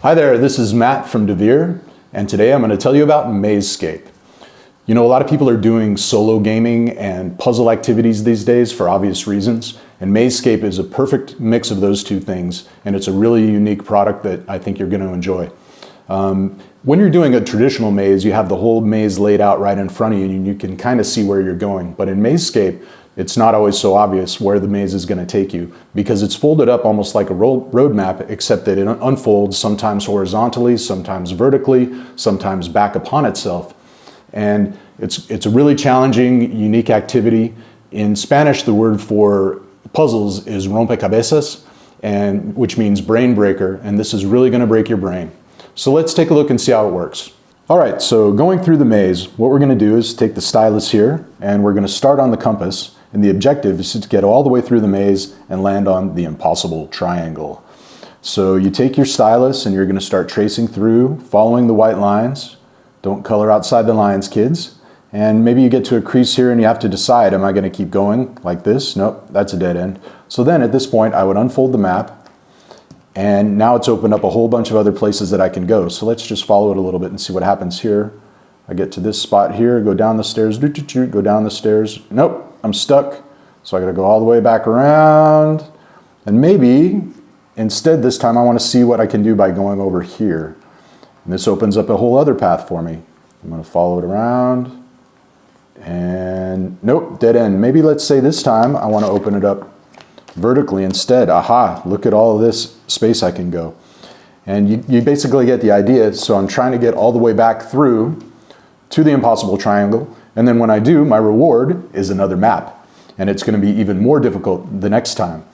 Hi there, this is Matt from Devir, and today I'm going to tell you about Mazescape. You know, a lot of people are doing solo gaming and puzzle activities these days for obvious reasons, and Mazescape is a perfect mix of those two things, and it's a really unique product that I think you're going to enjoy. When you're doing a traditional maze, you have the whole maze laid out right in front of you, and you can kind of see where you're going. But in Mazescape, it's not always so obvious where the maze is going to take you because it's folded up almost like a road map, except that it unfolds sometimes horizontally, sometimes vertically, sometimes back upon itself. And it's a really challenging, unique activity. In Spanish, the word for puzzles is rompecabezas, which means brain breaker, and this is really going to break your brain. So let's take a look and see how it works. All right, so going through the maze, what we're going to do is take the stylus here, and we're going to start on the compass. And the objective is to get all the way through the maze and land on the impossible triangle. So you take your stylus and you're going to start tracing through, following the white lines. Don't color outside the lines, kids. And maybe you get to a crease here and you have to decide, am I going to keep going like this? Nope, that's a dead end. So then at this point, I would unfold the map. And now it's opened up a whole bunch of other places that I can go. So let's just follow it a little bit and see what happens here. I get to this spot here, go down the stairs, go down the stairs. Nope. I'm stuck, so I gotta go all the way back around. And maybe, instead this time I wanna see what I can do by going over here. And this opens up a whole other path for me. I'm gonna follow it around. And nope, dead end. Maybe let's say this time I wanna open it up vertically instead. Aha, look at all of this space I can go. And you basically get the idea. So I'm trying to get all the way back through to the impossible triangle. And then when I do, my reward is another map. And it's going to be even more difficult the next time.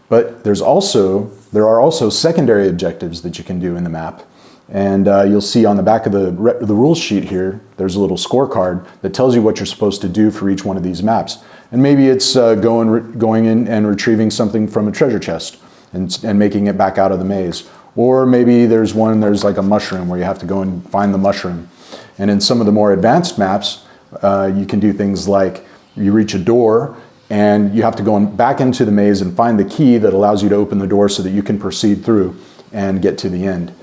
But there are also secondary objectives that you can do in the map. And you'll see on the back of the rules sheet here, there's a little scorecard that tells you what you're supposed to do for each one of these maps. And maybe it's going in and retrieving something from a treasure chest and making it back out of the maze. Or maybe there's like a mushroom where you have to go and find the mushroom. And in some of the more advanced maps, you can do things like you reach a door and you have to go back into the maze and find the key that allows you to open the door so that you can proceed through and get to the end.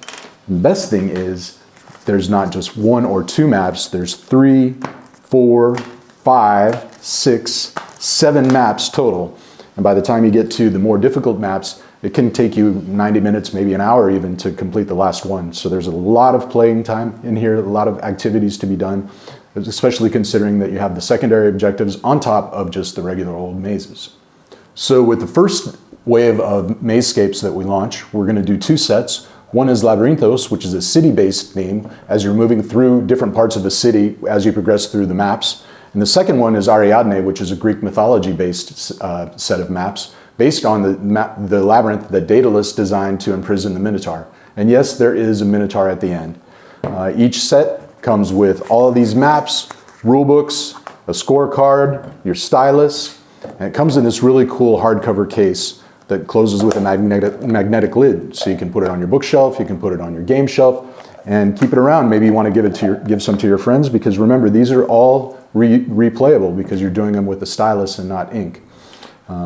The best thing is there's not just one or two maps, there's 3, 4, 5, 6, 7 maps total. And by the time you get to the more difficult maps, it can take you 90 minutes, maybe an hour even, to complete the last one. So there's a lot of playing time in here, a lot of activities to be done, especially considering that you have the secondary objectives on top of just the regular old mazes. So with the first wave of Mazescapes that we launch, we're going to do 2 sets. One is Labyrinthos, which is a city-based theme as you're moving through different parts of the city as you progress through the maps. And the second one is Ariadne, which is a Greek mythology-based set of maps based on the labyrinth that Daedalus designed to imprison the Minotaur. And yes, there is a Minotaur at the end. Each set comes with all of these maps, rule books, a scorecard, your stylus, and it comes in this really cool hardcover case that closes with a magnetic lid. So you can put it on your bookshelf, you can put it on your game shelf, and keep it around. Maybe you want to give some to your friends, because remember, these are all replayable because you're doing them with a stylus and not ink.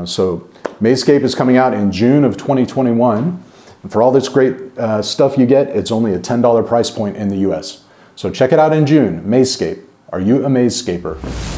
So Mazescape is coming out in June of 2021. And for all this great stuff you get, it's only a $10 price point in the US. So check it out in June. Mazescape. Are you a Mazescaper?